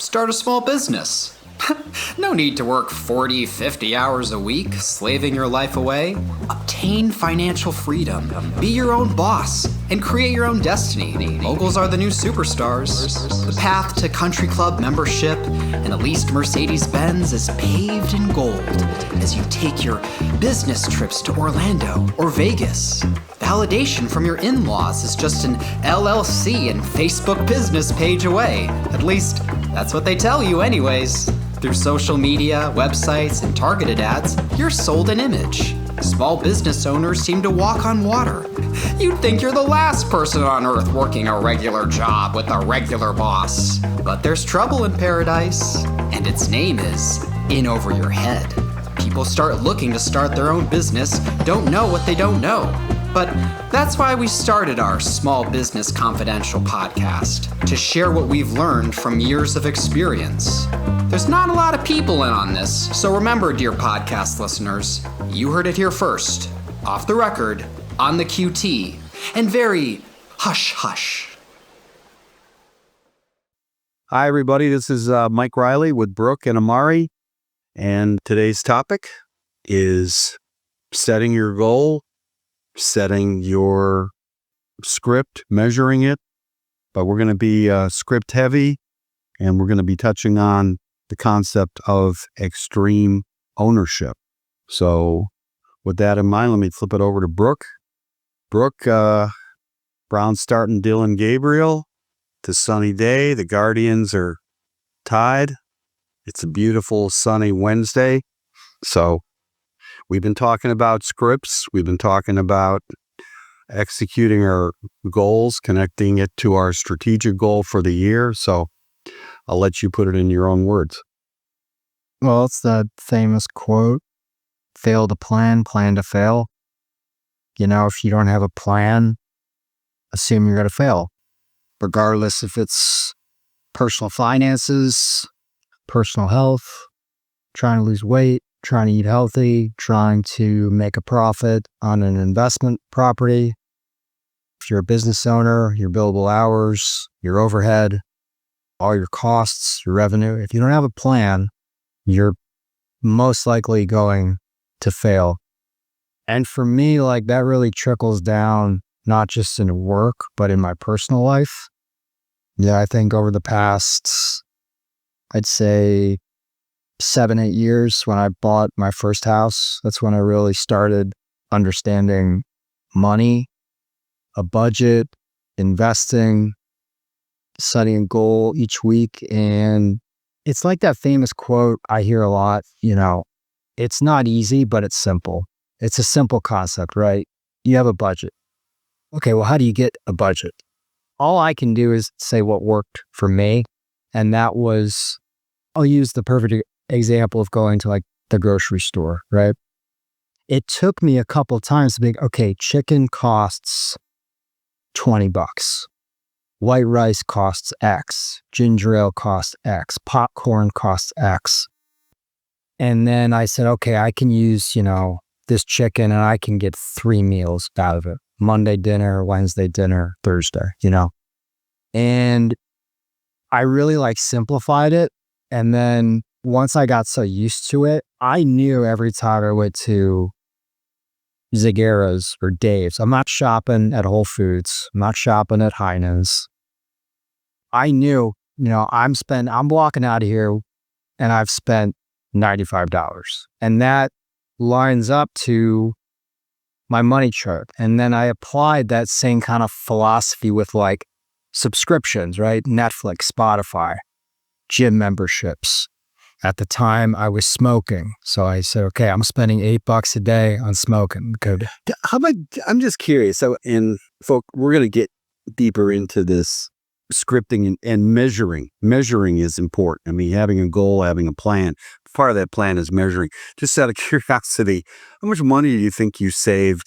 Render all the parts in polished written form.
Start a small business. No need to work 40, 50 hours a week, slaving your life away. Obtain financial freedom, be your own boss, and create your own destiny. Moguls are the new superstars. The path to country club membership and a leased Mercedes-Benz is paved in gold as you take your business trips to Orlando or Vegas. Validation from your in-laws is just an LLC and Facebook business page away. At least, that's what they tell you anyways. Through social media, websites, and targeted ads, you're sold an image. Small business owners seem to walk on water. You'd think you're the last person on earth working a regular job with a regular boss. But there's trouble in paradise, and its name is in over your head. People start looking to start their own business, don't know what they don't know. But that's why we started our Small Business Confidential podcast, to share what we've learned from years of experience. There's not a lot of people in on this, so remember, dear podcast listeners, you heard it here first, off the record, on the QT, and very hush-hush. Hi, everybody. This is Mike Riley with Brook and Amari, and today's topic is setting your goal, setting your script, measuring it, but we're going to be script heavy, and we're going to be touching on the concept of extreme ownership. So with that in mind, let me flip it over to Brook. Brook, Brown's starting Dylan Gabriel. It's a sunny day. The Guardians are tied. It's a beautiful sunny Wednesday. So we've been talking about scripts. We've been talking about executing our goals, connecting it to our strategic goal for the year. So I'll let you put it in your own words. Well, it's that famous quote, fail to plan, plan to fail. You know, if you don't have a plan, assume you're going to fail. Regardless if it's personal finances, personal health, trying to lose weight, trying to eat healthy, trying to make a profit on an investment property. If you're a business owner, your billable hours, your overhead, all your costs, your revenue. If you don't have a plan, you're most likely going to fail. And for me, like that really trickles down, not just in work, but in my personal life. Yeah, I think over the past, I'd say 7-8 years when I bought my first house, that's when I really started understanding money, a budget, investing, setting a goal each week. And it's like that famous quote I hear a lot, you know, it's not easy, but it's simple. It's a simple concept, right? You have a budget. Okay, well, how do you get a budget? All I can do is say what worked for me. And that was, I'll use the perfect example of going to like the grocery store, right? It took me a couple times to be, okay, chicken costs $20. White rice costs X, ginger ale costs X, popcorn costs X. And then I said, okay, I can use, you know, this chicken and I can get 3 meals out of it. Monday dinner, Wednesday dinner, Thursday, you know. And I really like simplified it. And then once I got so used to it, I knew every time I went to Zagara's or Dave's, I'm not shopping at Whole Foods. I'm not shopping at Heinen's. I knew, you know, I'm walking out of here and I've spent $95. And that lines up to my money chart. And then I applied that same kind of philosophy with like subscriptions, right? Netflix, Spotify, gym memberships. At the time I was smoking. So I said, okay, I'm spending $8 a day on smoking. Good. How about, I'm just curious. So, and folk, we're going to get deeper into this scripting and measuring. Measuring is important. I mean, having a goal, having a plan. Part of that plan is measuring. Just out of curiosity, how much money do you think you saved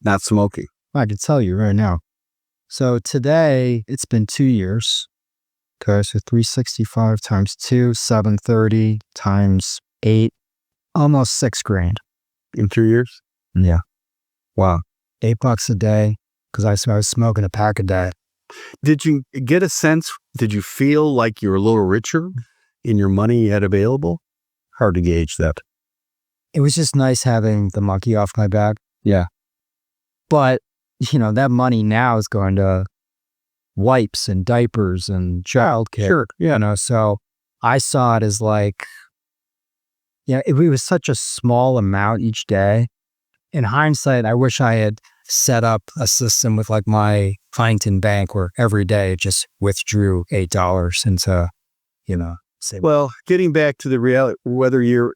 not smoking? I can tell you right now. So today, it's been 2 years. Okay, so 365 times 2, 730 times 8, almost $6,000. In 2 years? Yeah. Wow. $8 a day, because I was smoking a pack a day. Did you get a sense? Did you feel like you're a little richer in your money you had available? Hard to gauge that. It was just nice having the monkey off my back. Yeah. But, that money now is going to wipes and diapers and childcare. Sure. Yeah. So I saw it as like, it was such a small amount each day. In hindsight, I wish I had set up a system with like my Huntington Bank where every day it just withdrew $8 into, say. Well, getting back to the reality, whether you're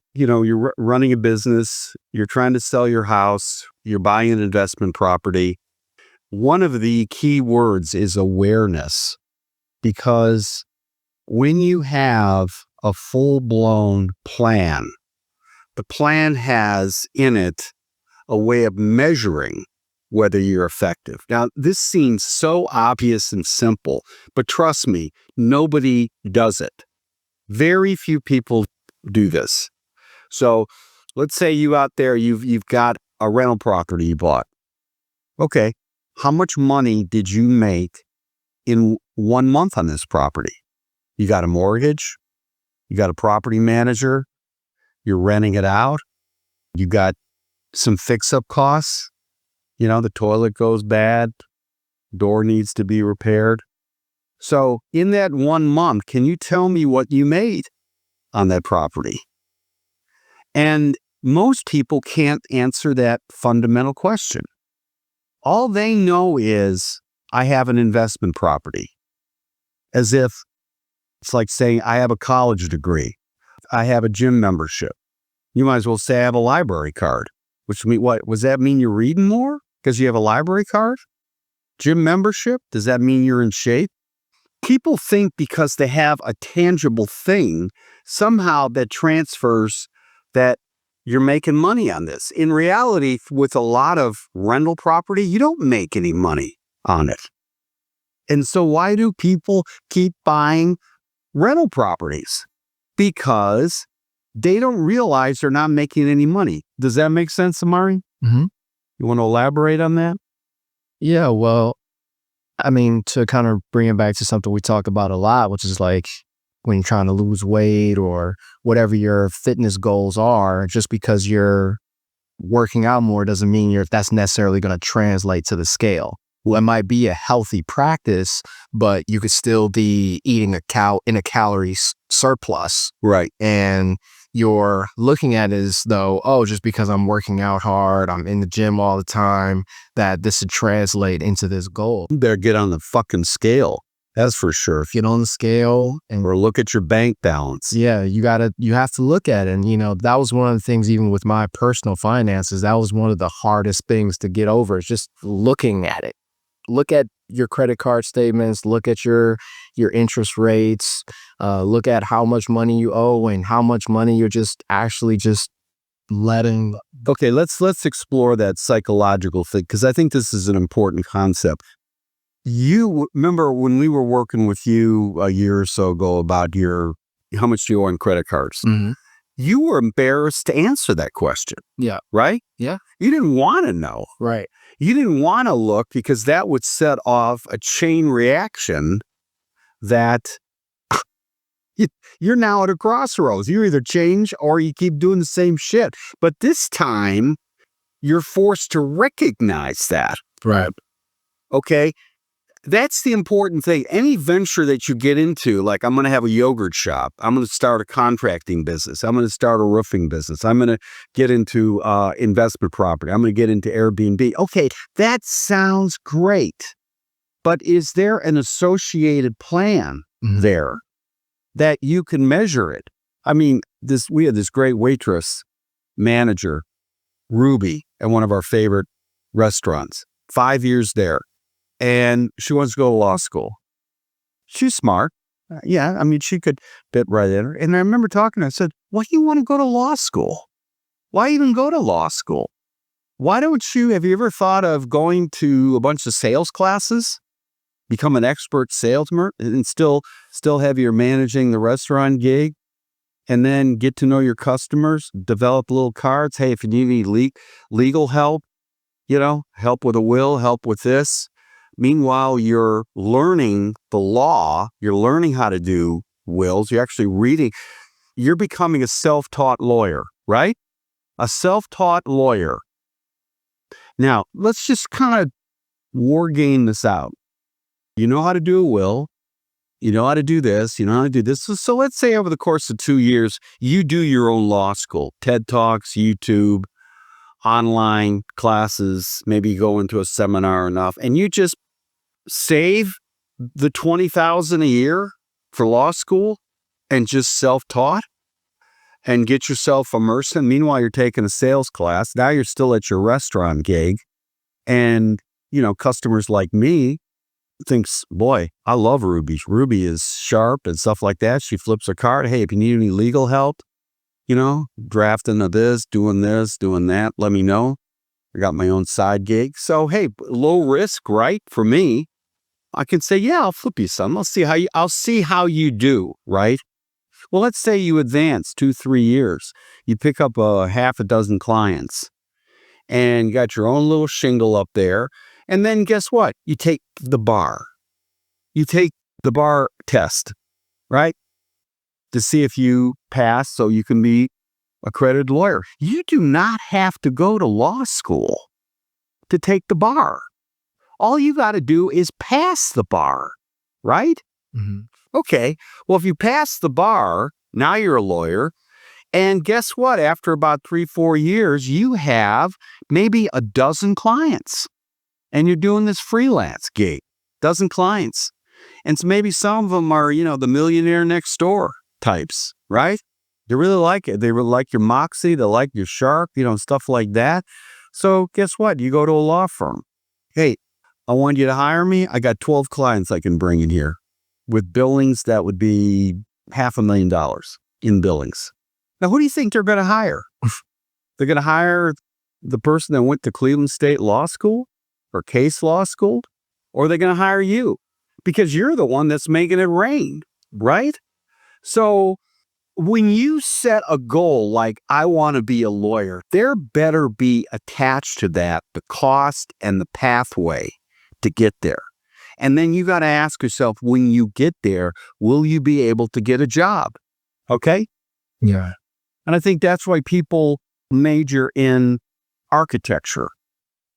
running a business, you're trying to sell your house, you're buying an investment property, one of the key words is awareness. Because when you have a full-blown plan, the plan has in it a way of measuring whether you're effective. Now, this seems so obvious and simple, but trust me, nobody does it. Very few people do this. So let's say you out there, you've got a rental property you bought. Okay, how much money did you make in 1 month on this property? You got a mortgage, you got a property manager, you're renting it out, you got some fix-up costs. The toilet goes bad, door needs to be repaired. So in that 1 month, can you tell me what you made on that property? And most people can't answer that fundamental question. All they know is, I have an investment property. As if it's like saying, I have a college degree. I have a gym membership. You might as well say I have a library card. Which mean what? Does that mean you're reading more because you have a library card? Gym membership? Does that mean you're in shape? People think because they have a tangible thing, somehow that transfers that you're making money on this. In reality, with a lot of rental property, you don't make any money on it. And so why do people keep buying rental properties? Because they don't realize they're not making any money. Does that make sense, Amari? Mm-hmm. You want to elaborate on that? Yeah, well, to kind of bring it back to something we talk about a lot, which is like when you're trying to lose weight or whatever your fitness goals are, just because you're working out more doesn't mean that's necessarily going to translate to the scale. Well, it might be a healthy practice, but you could still be eating in a calorie surplus. Right. And you're looking at it as though, just because I'm working out hard, I'm in the gym all the time, that this would translate into this goal. You better get on the fucking scale. That's for sure. Get on the scale or look at your bank balance. Yeah, you have to look at it. And, that was one of the things, even with my personal finances, that was one of the hardest things to get over, is just looking at it. Look at your credit card statements, look at your interest rates, look at how much money you owe and how much money you're just actually just letting. Okay, let's explore that psychological thing, because I think this is an important concept. You remember when we were working with you a year or so ago about how much do you owe on credit cards? Mm-hmm. You were embarrassed to answer that question. Yeah. Right? Yeah. You didn't want to know. Right. You didn't want to look, because that would set off a chain reaction that you're now at a crossroads. You either change or you keep doing the same shit. But this time, you're forced to recognize that. Right. Okay? That's the important thing. Any venture that you get into, like I'm going to have a yogurt shop, I'm going to start a contracting business, I'm going to start a roofing business, I'm going to get into investment property, I'm going to get into Airbnb. Okay, that sounds great. But is there an associated plan there that you can measure it? We had this great waitress manager, Ruby, at one of our favorite restaurants, 5 years there. And she wants to go to law school. She's smart. She could fit right in her. And I remember talking to her, I said, why do you want to go to law school? Why even go to law school? Have you ever thought of going to a bunch of sales classes? Become an expert salesman and still have your managing the restaurant gig? And then get to know your customers, develop little cards. Hey, if you need any legal help, help with a will, help with this. Meanwhile, you're learning the law, you're learning how to do wills, you're actually reading, you're becoming a self-taught lawyer, right? A self-taught lawyer. Now, let's just kind of war game this out. You know how to do a will. You know how to do this. You know how to do this. So let's say over the course of 2 years, you do your own law school, TED Talks, YouTube, online classes, maybe you go into a seminar enough, and you just save the $20,000 a year for law school and just self-taught and get yourself immersed in. Meanwhile, you're taking a sales class. Now you're still at your restaurant gig. And, customers like me thinks, boy, I love Ruby. Ruby is sharp and stuff like that. She flips her card. Hey, if you need any legal help, drafting of this, doing that, let me know. I got my own side gig. So, hey, low risk, right? For me, I can say, yeah, I'll flip you some. I'll see how you do, right? Well, let's say you advance 2-3 years. You pick up half a dozen clients and you got your own little shingle up there. And then guess what? You take the bar. You take the bar test, right? To see if you pass so you can be accredited lawyer. You do not have to go to law school to take the bar. All you got to do is pass the bar, right? Mm-hmm. Okay. Well, if you pass the bar, now you're a lawyer. And guess what? After about 3-4 years, you have maybe a dozen clients. And you're doing this freelance gig, dozen clients. And so maybe some of them are, the millionaire next door types, right? They really like it. They really like your moxie. They like your sharp, stuff like that. So guess what? You go to a law firm. Hey, I want you to hire me. I got 12 clients I can bring in here with billings that would be $500,000 in billings. Now, who do you think they're going to hire? They're going to hire the person that went to Cleveland State Law School or Case Law School, or they're going to hire you because you're the one that's making it rain, right? So when you set a goal like I want to be a lawyer, there better be attached to that the cost and the pathway to get there. And then you got to ask yourself, when you get there, will you be able to get a job? Okay? Yeah. And I think that's why people major in architecture,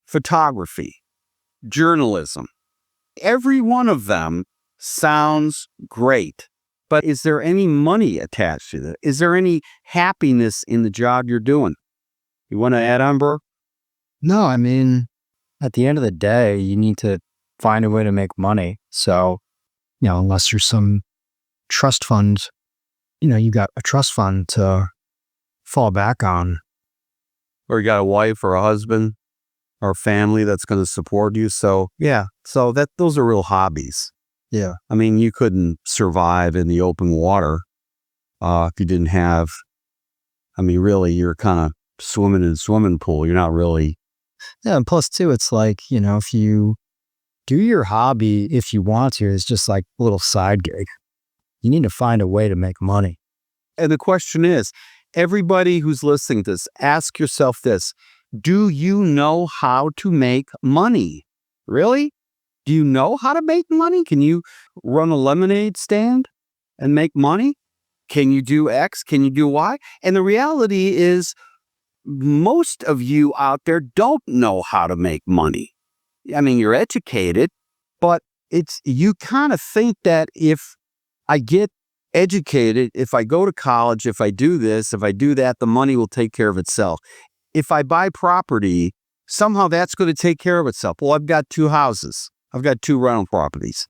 photography, journalism. Every one of them sounds great. But is there any money attached to that? Is there any happiness in the job you're doing? You want to add on, Brook? No, I mean, at the end of the day, you need to find a way to make money. So, unless you're some trust fund, you got a trust fund to fall back on. Or you got a wife or a husband or a family that's going to support you. So, yeah. So those are real hobbies. Yeah. I mean, you couldn't survive in the open water if you didn't have, really, you're kind of swimming in a swimming pool. You're not really. Yeah. And plus, too, it's like, if you do your hobby, if you want to, it's just like a little side gig. You need to find a way to make money. And the question is, everybody who's listening to this, ask yourself this. Do you know how to make money? Really? Do you know how to make money? Can you run a lemonade stand and make money? Can you do X? Can you do Y? And the reality is most of you out there don't know how to make money. You're educated, but you kind of think that if I get educated, if I go to college, if I do this, if I do that, the money will take care of itself. If I buy property, somehow that's going to take care of itself. Well, I've got 2 houses. I've got 2 rental properties.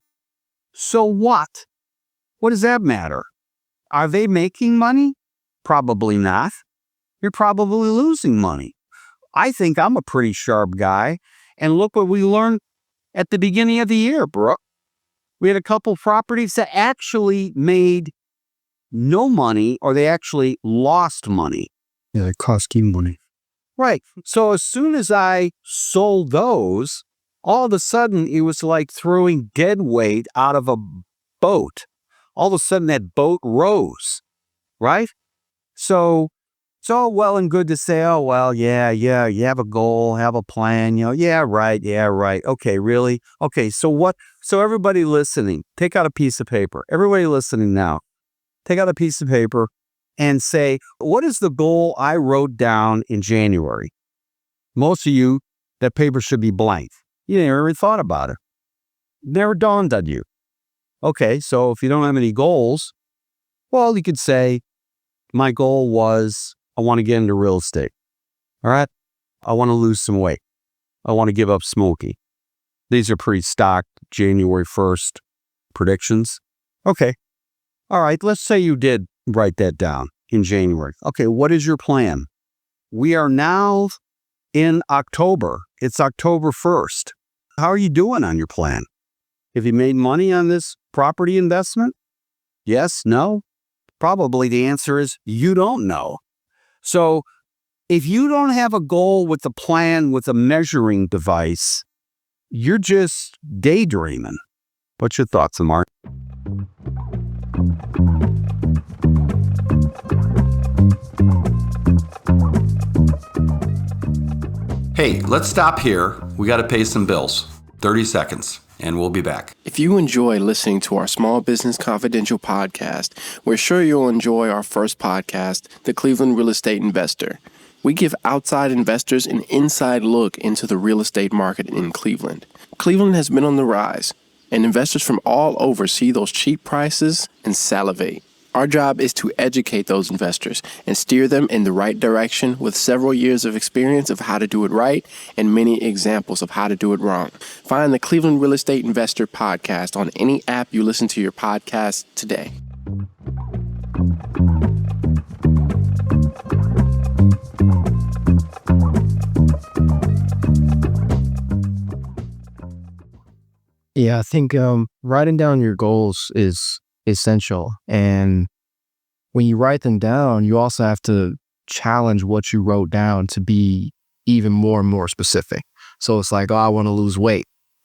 So what? What does that matter? Are they making money? Probably not. You're probably losing money. I think I'm a pretty sharp guy. And look what we learned at the beginning of the year, Brook. We had a couple properties that actually made no money or they actually lost money. Yeah, it cost you money. Right. So as soon as I sold those, all of a sudden it was like throwing dead weight out of a boat. All of a sudden that boat rose, right? So It's all well and good to say, oh, well, yeah, you have a goal, have a plan, yeah, right. Okay, really? Okay, so everybody listening, take out a piece of paper. Everybody listening now, take out a piece of paper and say, what is the goal I wrote down in January? Most of you, that paper should be blank. You never even thought about it. Never dawned on you. Okay, so if you don't have any goals, well, you could say, my goal was, I want to get into real estate. All right. I want to lose some weight. I want to give up smoking. These are pretty stock January 1st predictions. Okay. All right. Let's say you did write that down in January. Okay. What is your plan? We are now in October. It's October 1st. How are you doing on your plan? Have you made money on this property investment? Yes? No? Probably the answer is you don't know. So if you don't have a goal with a plan with a measuring device, you're just daydreaming. What's your thoughts, Mark? Hey, let's stop here. We got to pay some bills. 30 seconds, and we'll be back. If you enjoy listening to our Small Business Confidential podcast, we're sure you'll enjoy our first podcast, The Cleveland Real Estate Investor. We give outside investors an inside look into the real estate market in Cleveland. Cleveland has been on the rise, and investors from all over see those cheap prices and salivate. Our job is to educate those investors and steer them in the right direction with several years of experience of how to do it right and many examples of how to do it wrong. Find the Cleveland Real Estate Investor podcast on any app you listen to your podcast today. Yeah, I think writing down your goals is essential. And when you write them down, you also have to challenge what you wrote down to be even more and more specific. So it's like, oh, I want to lose weight.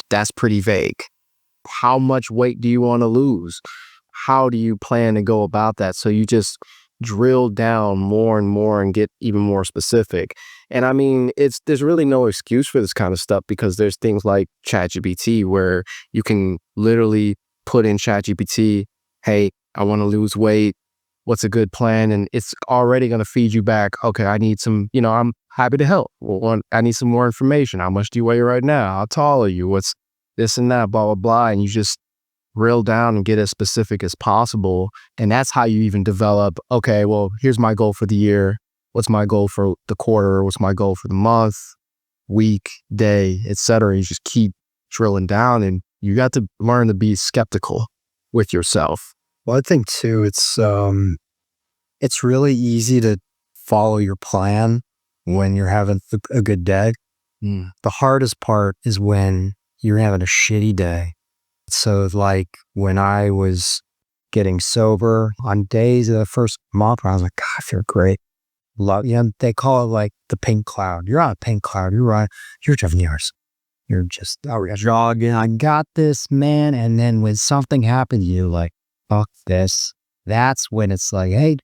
That's pretty vague. How much weight do you want to lose? How do you plan to go about that? So you just drill down more and more and get even more specific. And I mean, there's really no excuse for this kind of stuff because there's things like ChatGPT where you can literally put in ChatGPT, hey, I want to lose weight. What's a good plan? And it's already going to feed you back. Okay, I need some, I'm happy to help. Well, I need some more information. How much do you weigh right now? How tall are you? What's this and that, blah, blah, blah. And you just drill down and get as specific as possible. And that's how you even develop, okay, well, here's my goal for the year. What's my goal for the quarter? What's my goal for the month, week, day, etc. You just keep drilling down and you got to learn to be skeptical with yourself. Well, I think too, it's really easy to follow your plan when you're having a good day. The hardest part is when you're having a shitty day. So like when I was getting sober on days of the first month, I was like, God, I feel great. They call it like the pink cloud. You're on a pink cloud. You're driving yours. You're just jogging. I got this, man. And then when something happened to you, like, fuck this. That's when it's like, hey,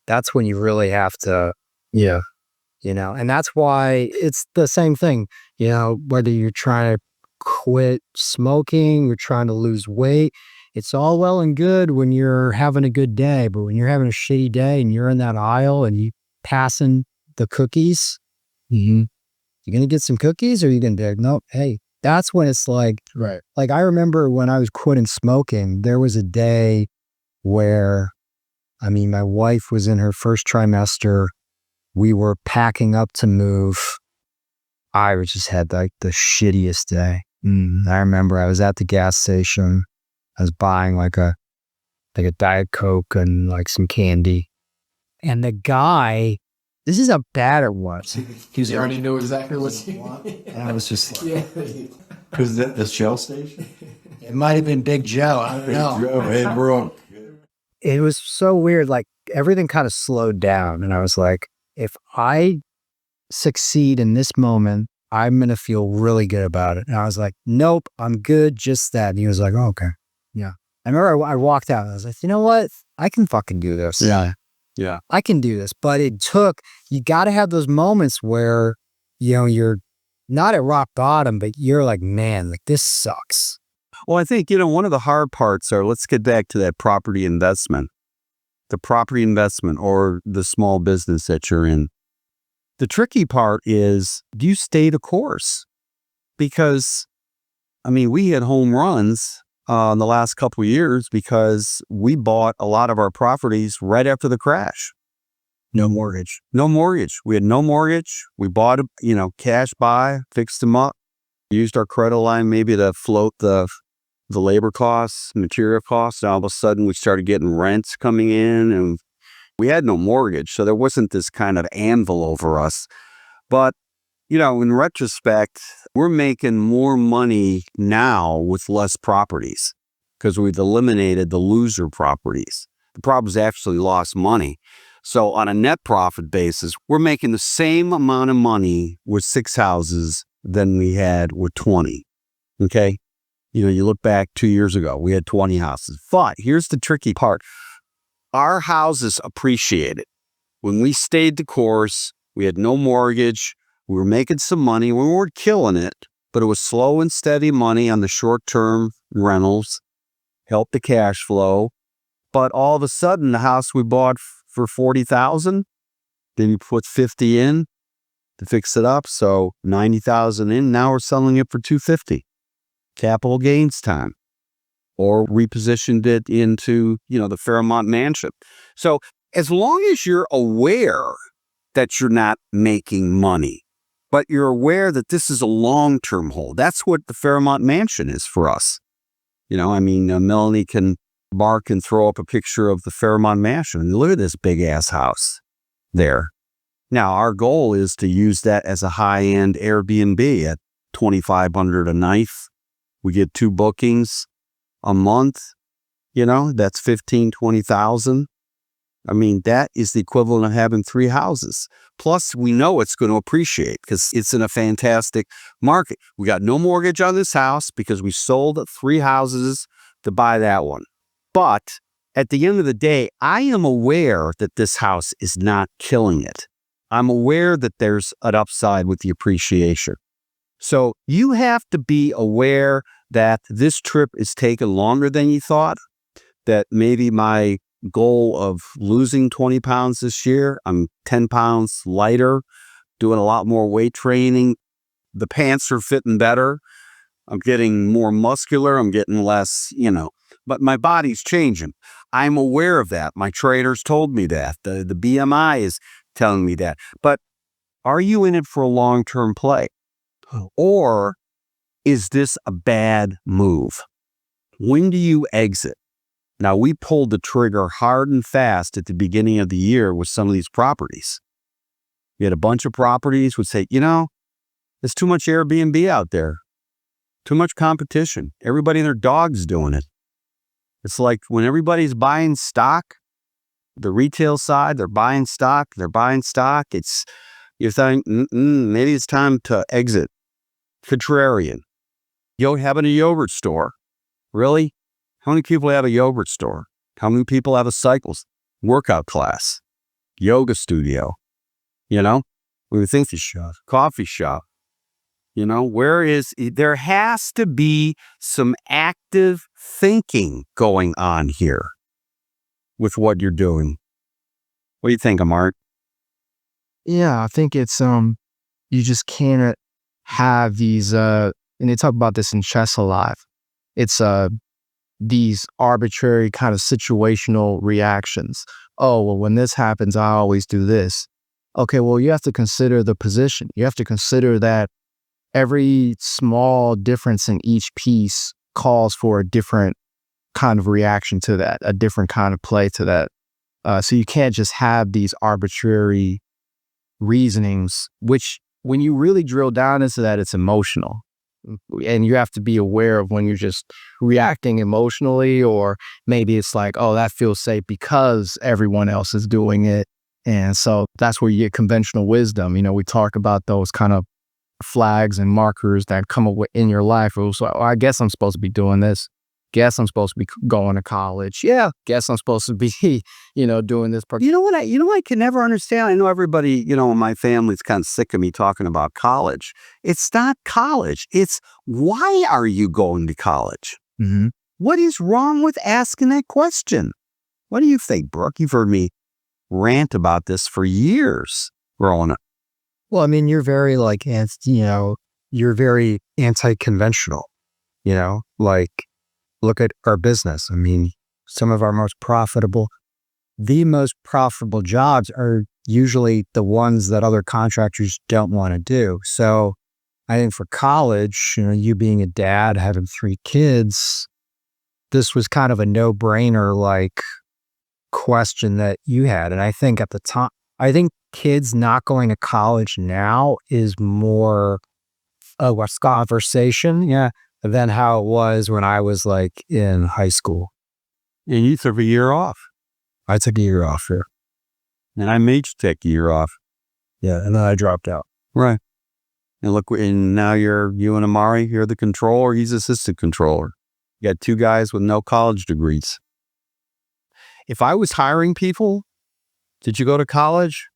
that's when you really have to, and that's why it's the same thing, whether you're trying to quit smoking, you're trying to lose weight. It's all well and good when you're having a good day, but when you're having a shitty day and you're in that aisle and you passing the cookies, you're going to get some cookies or you're going to be like, nope, hey, that's when it's like, right. Like I remember when I was quitting smoking, there was a day where, my wife was in her first trimester. We were packing up to move. I just had like the shittiest day. I remember I was at the gas station. I was buying like a Diet Coke and like some candy. And the guy, this is how bad it was. He already knew exactly what you want. And I was just like, Because the Shell station? It might have been Big Joe. I don't know. Joe, hey, Brook. It was so weird. Like everything kind of slowed down. And I was like, if I succeed in this moment, I'm going to feel really good about it. And I was like, nope, I'm good. Just that. And he was like, oh, okay. Yeah. I remember I walked out and I was like, you know what? I can fucking do this. Yeah. Yeah. I can do this. But you got to have those moments where, you're not at rock bottom, but you're like, man, like this sucks. Well, I think, one of the hard parts let's get back to that property investment. The property investment or the small business that you're in. The tricky part is, do you stay the course? Because, we had home runs in the last couple of years because we bought a lot of our properties right after the crash. No mortgage. No mortgage. We had no mortgage. We bought, cash buy, fixed them up, used our credit line maybe to float the labor costs, material costs. And all of a sudden we started getting rents coming in and we had no mortgage. So there wasn't this kind of anvil over us. But, in retrospect, we're making more money now with less properties because we've eliminated the loser properties. The properties actually lost money. So on a net profit basis, we're making the same amount of money with 6 houses than we had with 20. Okay? You look back 2 years ago, we had 20 houses. But here's the tricky part. Our houses appreciated. When we stayed the course, we had no mortgage, we were making some money, we weren't killing it, but it was slow and steady money on the short-term rentals, helped the cash flow. But all of a sudden, the house we bought for $40,000, then you put $50 in to fix it up, so $90,000 in. Now we're selling it for $250. Capital gains time. Or repositioned it into, the Fairmont mansion. So as long as you're aware that you're not making money, but you're aware that this is a long-term hold, that's what the Fairmont mansion is for us. Melanie Mark can throw up a picture of the Fairmont mansion. And look at this big-ass house there. Now, our goal is to use that as a high-end Airbnb at $2,500 a night. We get 2 bookings a month, that's 15, 20,000. That is the equivalent of having 3 houses. Plus, we know it's going to appreciate because it's in a fantastic market. We got no mortgage on this house because we sold 3 houses to buy that one. But at the end of the day, I am aware that this house is not killing it. I'm aware that there's an upside with the appreciation. So you have to be aware that this trip is taking longer than you thought, that maybe my goal of losing 20 pounds this year, I'm 10 pounds lighter, doing a lot more weight training. The pants are fitting better. I'm getting more muscular. I'm getting less, but my body's changing. I'm aware of that. My trainers told me that. The BMI is telling me that. But are you in it for a long-term play? Or is this a bad move? When do you exit? Now, we pulled the trigger hard and fast at the beginning of the year with some of these properties. We had a bunch of properties would say, there's too much Airbnb out there. Too much competition. Everybody and their dog's doing it. It's like when everybody's buying stock, the retail side, they're buying stock. You think, maybe it's time to exit. Contrarian. Having a yogurt store. Really? How many people have a yogurt store? How many people have a cycles workout class? Yoga studio? We would think coffee shop. There has to be some active thinking going on here with what you're doing. What do you think, Amart? Yeah, I think it's you just can't have these and they talk about this in Chess Alive. It's these arbitrary kind of situational reactions. Oh, well, when this happens, I always do this. Okay, well, you have to consider the position. You have to consider that every small difference in each piece calls for a different kind of reaction to that, a different kind of play to that. So you can't just have these arbitrary reasonings, which when you really drill down into that, it's emotional. And you have to be aware of when you're just reacting emotionally, or maybe it's like, oh, that feels safe because everyone else is doing it. And so that's where you get conventional wisdom. We talk about those kind of flags and markers that come up in your life. It was like, oh, I guess I'm supposed to be doing this. guess I'm supposed to be going to college. Yeah, guess I'm supposed to be, doing this. You know what I can never understand? I know everybody, in my family's kind of sick of me talking about college. It's not college. It's why are you going to college? Mm-hmm. What is wrong with asking that question? What do you think, Brooke? You've heard me rant about this for years growing up. Well, I mean, you're very you're very anti-conventional, like look at our business. I mean, some of our the most profitable jobs are usually the ones that other contractors don't want to do. So I think for college, you being a dad, having 3 kids, this was kind of a no-brainer, like, question that you had. And I think at the time, I think kids not going to college now is more of a conversation, than how it was when I was like in high school. And you took a year off. I took a year off here. And I made you take a year off. Yeah, and then I dropped out. Right. And look, and now you and Amari, you're the controller, he's assistant controller. You got 2 guys with no college degrees. If I was hiring people, did you go to college?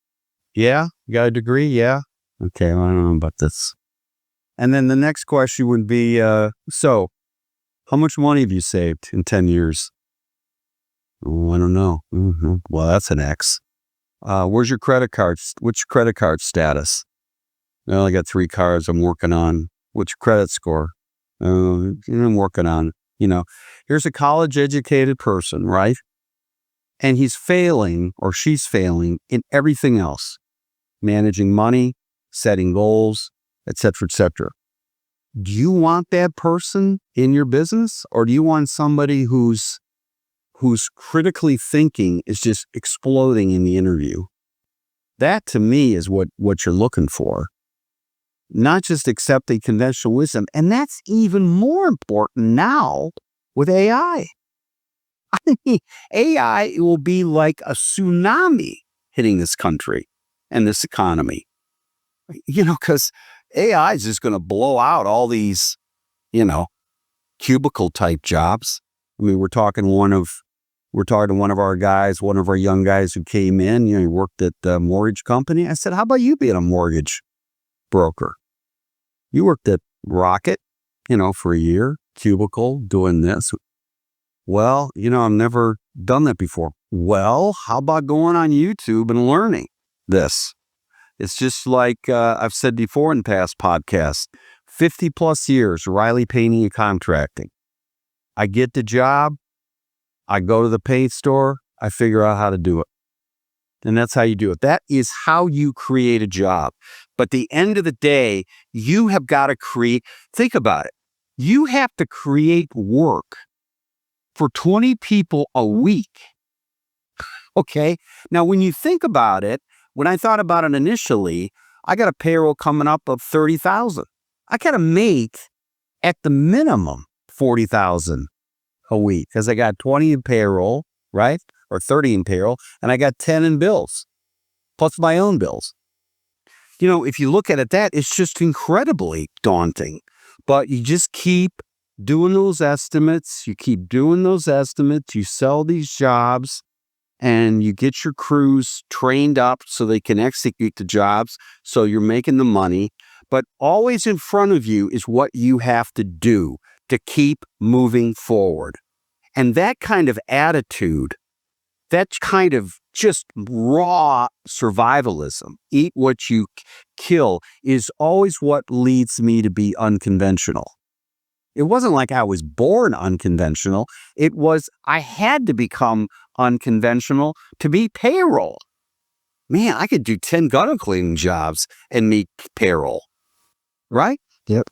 Yeah. You got a degree? Yeah. Okay, well, I don't know about this. And then the next question would be, so how much money have you saved in 10 years? Oh, I don't know. Mm-hmm. Well, that's an X. Where's your credit card? What's your credit card status? Well, I got 3 cards I'm working on. What's your credit score? I'm working on, here's a college educated person, right? And he's failing or she's failing in everything else. Managing money, setting goals, etc., etc. Do you want that person in your business, or do you want somebody who's critically thinking is just exploding in the interview? That to me is what you're looking for. Not just accepting conventional wisdom. And that's even more important now with AI. I mean, AI will be like a tsunami hitting this country and this economy. Because AI is just going to blow out all these, cubicle type jobs. I mean, we're talking to one of our guys, one of our young guys who came in, he worked at the mortgage company. I said, how about you being a mortgage broker? You worked at Rocket, for a year, cubicle, doing this. Well, I've never done that before. Well, how about going on YouTube and learning this? It's just like I've said before in past podcasts, 50 plus years, Riley Painting and Contracting. I get the job. I go to the paint store. I figure out how to do it. And that's how you do it. That is how you create a job. But at the end of the day, you have got to think about it. You have to create work for 20 people a week. Okay. Now, when you think about it, when I thought about it initially, I got a payroll coming up of 30,000. I got to make at the minimum 40,000 a week because I got 20 in payroll, right? Or 30 in payroll, and I got 10 in bills, plus my own bills. If you look at it, it's just incredibly daunting. But you just keep doing those estimates. You keep doing those estimates. You sell these jobs, and you get your crews trained up so they can execute the jobs. So you're making the money. But always in front of you is what you have to do to keep moving forward. And that kind of attitude, that kind of just raw survivalism, eat what you kill, is always what leads me to be unconventional. It wasn't like I was born unconventional. It was I had to become unconventional to be payroll. Man, I could do 10 gutter cleaning jobs and meet payroll. Right? Yep.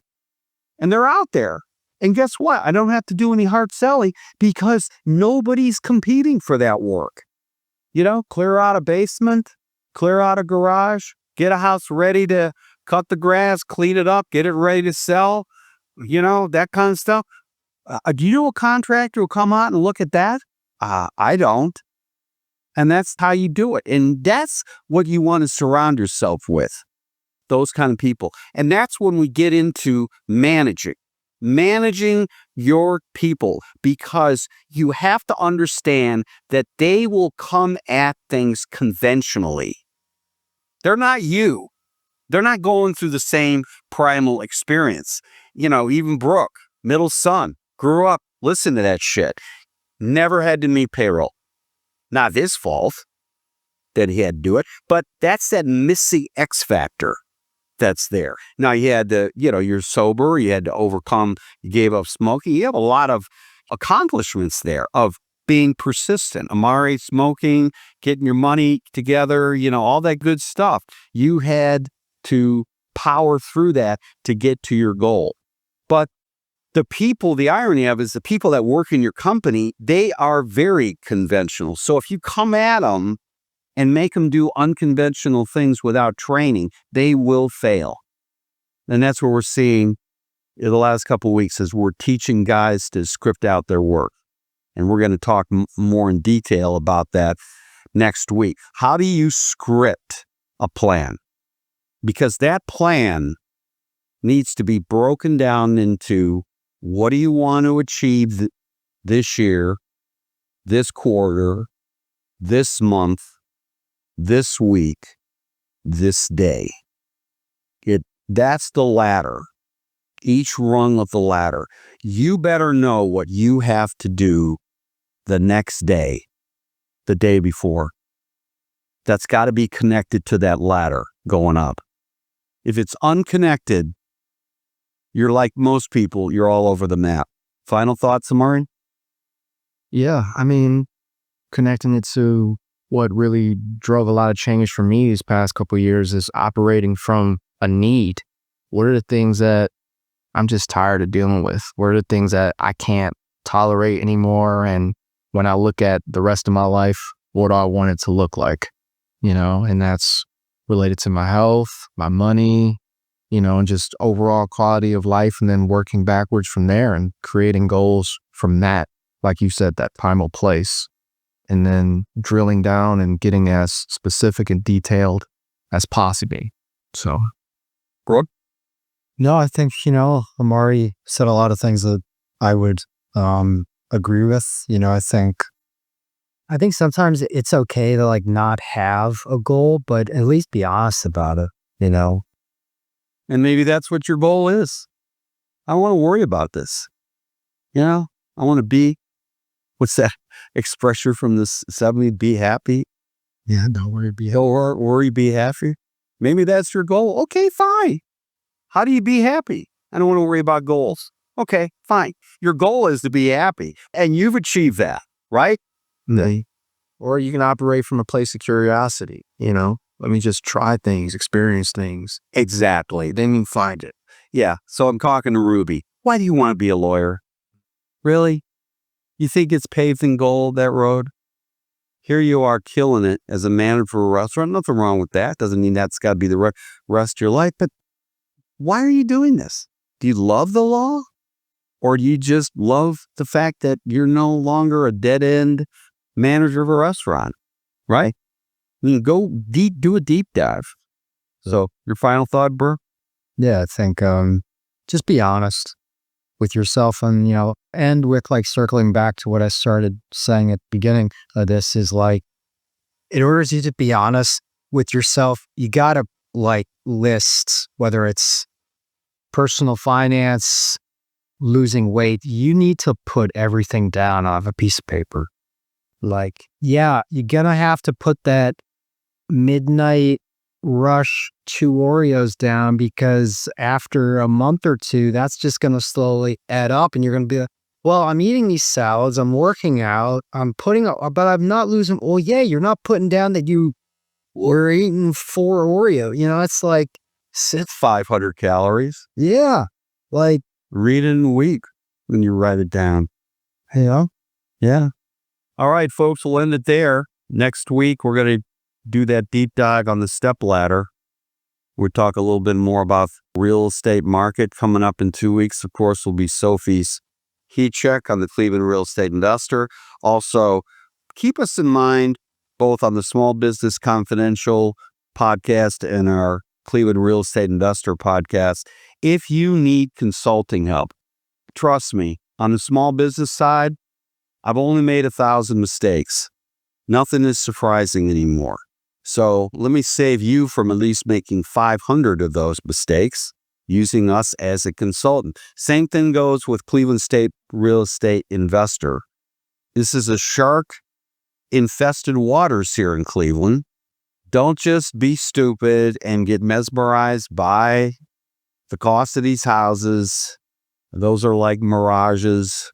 And they're out there. And guess what? I don't have to do any hard selling because nobody's competing for that work. Clear out a basement, clear out a garage, get a house ready to cut the grass, clean it up, get it ready to sell, that kind of stuff. Do you know a contractor will come out and look at that? I don't. And that's how you do it. And that's what you want to surround yourself with, those kind of people. And that's when we get into managing. managing your people, because you have to understand that they will come at things conventionally. They're not you. They're not going through the same primal experience. Even Brook, middle son, grew up, listen to that shit. Never had to meet payroll. Not his fault that he had to do it, but that's that missing X factor that's there. Now you had to, you're sober, you had to overcome, you gave up smoking. You have a lot of accomplishments there of being persistent. Amari, smoking, getting your money together, all that good stuff. You had to power through that to get to your goal. But the irony of it is the people that work in your company, they are very conventional. So if you come at them and make them do unconventional things without training, they will fail. And that's what we're seeing in the last couple of weeks as we're teaching guys to script out their work. And we're going to talk more in detail about that next week. How do you script a plan? Because that plan needs to be broken down into what do you want to achieve this year, this quarter, this month, this week, this day. That's the ladder. Each rung of the ladder. You better know what you have to do the next day, the day before. That's got to be connected to that ladder going up. If it's unconnected, you're like most people, you're all over the map. Final thoughts, Amari? Yeah, I mean, connecting it to what really drove a lot of change for me these past couple of years is operating from a need. What are the things that I'm just tired of dealing with? What are the things that I can't tolerate anymore? And when I look at the rest of my life, what do I want it to look like? And that's related to my health, my money, and just overall quality of life, and then working backwards from there and creating goals from that, like you said, that primal place, and then drilling down and getting as specific and detailed as possible. So, Brook? No, I think, Amari said a lot of things that I would agree with. I think sometimes it's okay to not have a goal, but at least be honest about it, And maybe that's what your goal is. I don't want to worry about this. I want to be, what's that expression from the 70s? Be happy. Yeah, don't worry, be Don't worry, be happy. Maybe that's your goal. Okay, fine. How do you be happy? I don't want to worry about goals. Okay, fine. Your goal is to be happy, and you've achieved that, right? or you can operate from a place of curiosity, Let me just try things, experience things. Exactly. Then you find it. Yeah. So I'm talking to Ruby. Why do you want to be a lawyer? Really? You think it's paved in gold, that road? Here you are killing it as a manager for a restaurant. Nothing wrong with that. Doesn't mean that's got to be the rest of your life. But why are you doing this? Do you love the law? Or do you just love the fact that you're no longer a dead-end manager of a restaurant? Right? Go deep, do a deep dive. So your final thought, Brook? Yeah, I think just be honest with yourself, and and with circling back to what I started saying at the beginning of this is in order for you to be honest with yourself, you gotta list whether it's personal finance, losing weight. You need to put everything down on a piece of paper. You're gonna have to put that midnight rush 2 Oreos down, because after a month or two, that's just going to slowly add up, and you're going to be like, well, I'm eating these salads, I'm working out, but I'm not losing. Well, yeah, you're not putting down that you were eating 4 Oreo. It's 500 calories. Yeah. Read it in a week when you write it down. Yeah. All right, folks, we'll end it there. Next week, we're going to do that deep dive on the step ladder. We'll talk a little bit more about the real estate market coming up in 2 weeks. Of course, will be Sophie's heat check on the Cleveland Real Estate Investor. Also, keep us in mind both on the Small Business Confidential podcast and our Cleveland Real Estate Investor podcast. If you need consulting help, trust me, on the small business side, I've only made 1,000 mistakes. Nothing is surprising anymore. So let me save you from at least making 500 of those mistakes using us as a consultant. Same thing goes with Cleveland State Real Estate Investor. This is a shark-infested waters here in Cleveland. Don't just be stupid and get mesmerized by the cost of these houses. Those are like mirages.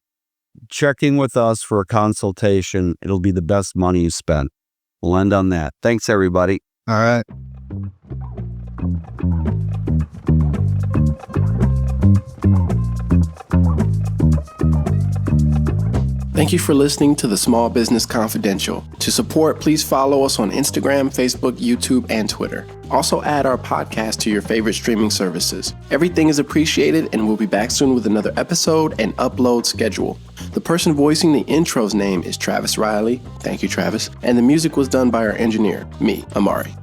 Check in with us for a consultation. It'll be the best money you spend. We'll end on that. Thanks, everybody. All right. Thank you for listening to the Small Business Confidential. To support, please follow us on Instagram, Facebook, YouTube, and Twitter. Also add our podcast to your favorite streaming services. Everything is appreciated, and we'll be back soon with another episode and upload schedule. The person voicing the intro's name is Travis Riley. Thank you, Travis. And the music was done by our engineer, me, Amari.